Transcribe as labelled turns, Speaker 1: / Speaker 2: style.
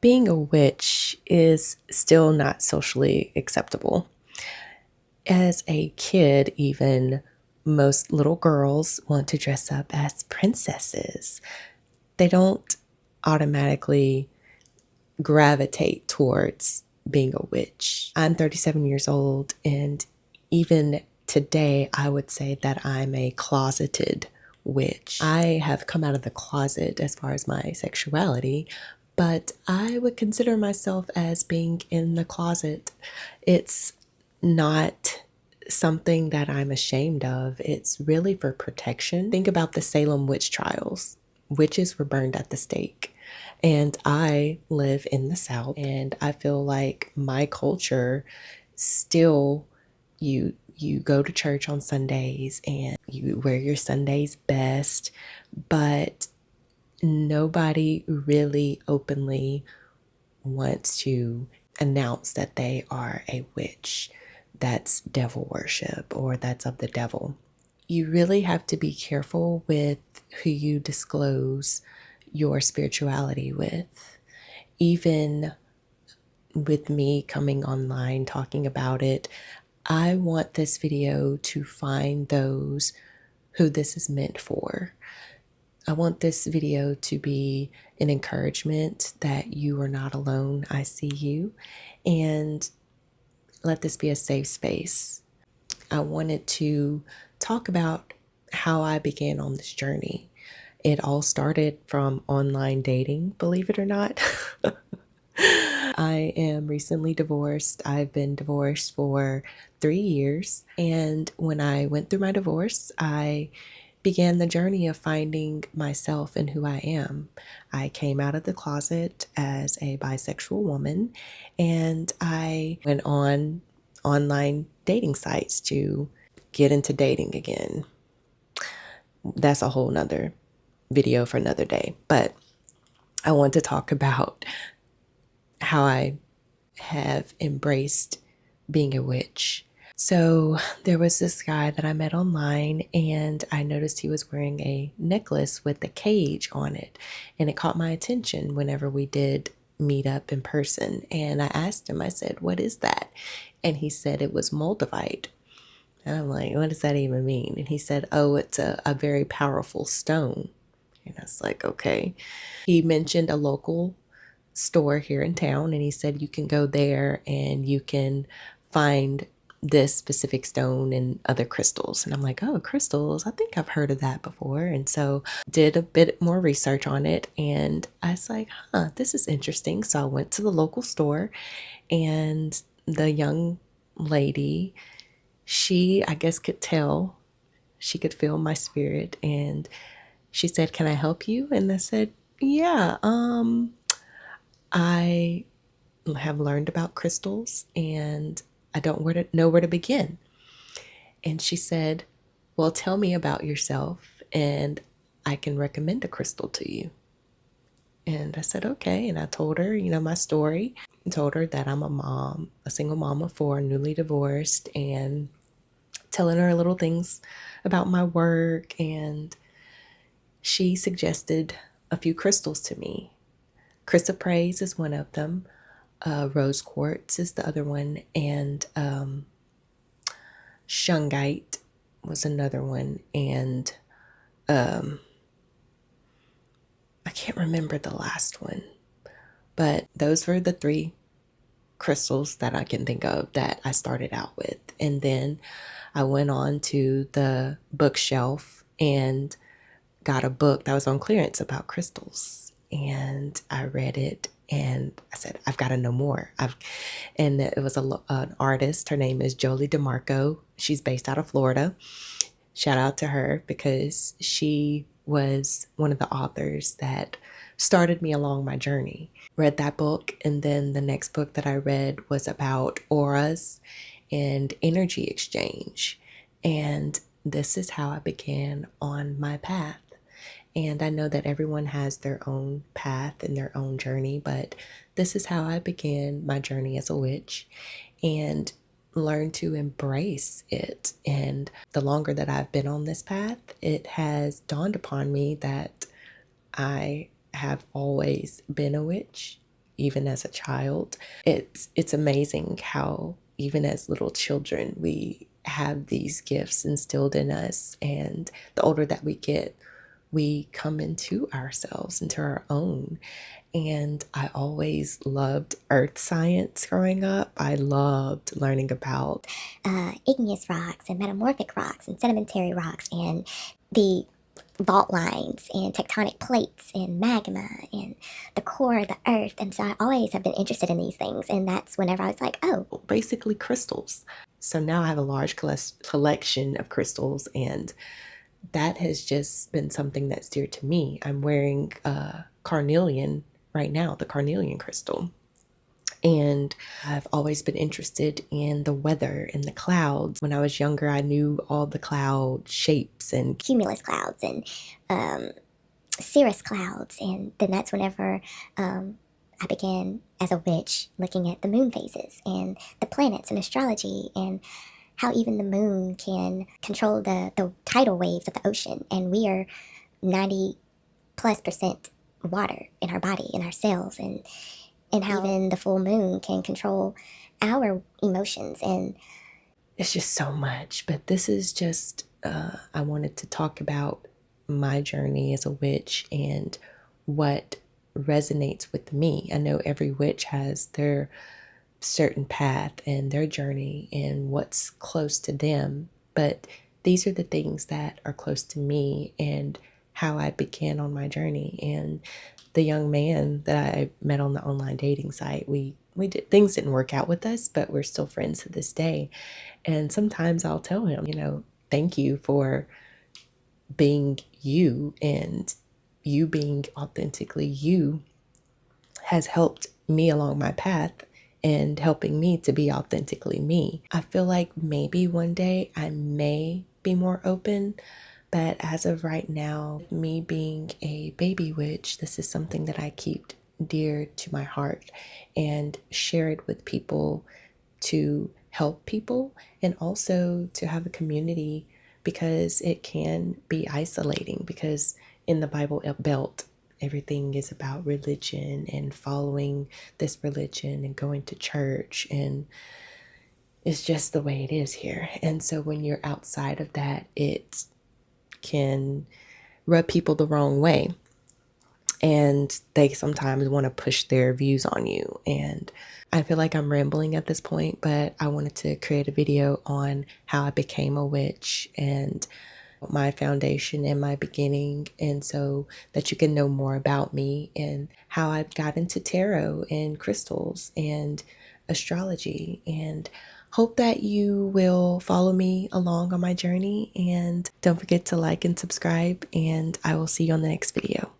Speaker 1: Being a witch is still not socially acceptable. As a kid, even, most little girls want to dress up as princesses. They don't automatically gravitate towards being a witch. I'm 37 years old, and even today, I would say that I'm a closeted witch. I have come out of the closet as far as my sexuality, but I would consider myself as being in the closet. It's not something that I'm ashamed of. It's really for protection. Think about the Salem witch trials. Witches were burned at the stake. And I live in the South, and I feel like my culture still, you go to church on Sundays and you wear your Sunday's best, but nobody really openly wants to announce that they are a witch. That's devil worship, or that's of the devil. You really have to be careful with who you disclose your spirituality with. Even with me coming online talking about it, I want this video to find those who this is meant for. I want this video to be an encouragement that you are not alone. I see you. And let this be a safe space. I wanted to talk about how I began on this journey. It all started from online dating, believe it or not. I am recently divorced. I've been divorced for 3 years. And when I went through my divorce, I began the journey of finding myself and who I am. I came out of the closet as a bisexual woman, and I went on online dating sites to get into dating again. That's a whole nother video for another day. But I want to talk about how I have embraced being a witch. So there was this guy that I met online, and I noticed he was wearing a necklace with a cage on it, and it caught my attention whenever we did meet up in person. And I asked him, I said, "What is that?" And he said it was moldavite. And I'm like, "What does that even mean?" And he said, "Oh, it's a very powerful stone." And I was like, okay. He mentioned a local store here in town, and he said you can go there and you can find this specific stone and other crystals. And I'm like, oh, crystals, I think I've heard of that before. And so did a bit more research on it, and I was like, this is interesting. So I went to the local store, and the young lady, she, I guess, could tell, she could feel my spirit, and she said, "Can I help you?" And I said, "Yeah, I have learned about crystals, and I don't know where to begin." And she said, "Well, tell me about yourself, and I can recommend a crystal to you." And I said, okay. And I told her, my story. I told her that I'm a mom, a single mom of 4, newly divorced, and telling her little things about my work. And she suggested a few crystals to me. Chrysoprase is one of them. Rose quartz is the other one, and shungite was another one, and I can't remember the last one, but those were the 3 crystals that I can think of that I started out with. And then I went on to the bookshelf and got a book that was on clearance about crystals, and I read it, and I said, I've got to know more. And it was an artist. Her name is Jolie DeMarco. She's based out of Florida. Shout out to her, because she was one of the authors that started me along my journey. Read that book, and then the next book that I read was about auras and energy exchange. And this is how I began on my path. And I know that everyone has their own path and their own journey, but this is how I began my journey as a witch, and learned to embrace it. And the longer that I've been on this path, it has dawned upon me that I have always been a witch. even as a child. It's amazing how even as little children we have these gifts instilled in us, and the older that we get, we come into ourselves, into our own. And I always loved earth science growing up. I loved learning about
Speaker 2: igneous rocks and metamorphic rocks and sedimentary rocks and the fault lines and tectonic plates and magma and the core of the earth. And so I always have been interested in these things. And that's whenever I was like, oh,
Speaker 1: basically crystals. So now I have a large collection of crystals, and that has just been something that's dear to me. I'm wearing carnelian right now, the carnelian crystal. And I've always been interested in the weather and the clouds. When I was younger, I knew all the cloud shapes and
Speaker 2: cumulus clouds and cirrus clouds. And then that's whenever I began as a witch looking at the moon phases and the planets and astrology and how even the moon can control the tidal waves of the ocean. And we are 90+% water in our body, in our cells, and how even the full moon can control our emotions. And
Speaker 1: it's just so much. But this is just, I wanted to talk about my journey as a witch and what resonates with me. I know every witch has their certain path and their journey and what's close to them, but these are the things that are close to me and how I began on my journey. And the young man that I met on the online dating site, we did, things didn't work out with us, but we're still friends to this day. And sometimes I'll tell him, thank you for being you, and you being authentically you has helped me along my path and helping me to be authentically me. I feel like maybe one day I may be more open, but as of right now, me being a baby witch, this is something that I keep dear to my heart and share it with people to help people and also to have a community, because it can be isolating, because in the Bible Belt, everything is about religion and following this religion and going to church, and it's just the way it is here. And so when you're outside of that, it can rub people the wrong way, and they sometimes want to push their views on you. And I feel like I'm rambling at this point, but I wanted to create a video on how I became a witch and my foundation and my beginning, and so that you can know more about me and how I got into tarot and crystals and astrology. And hope that you will follow me along on my journey, and don't forget to like and subscribe, and I will see you on the next video.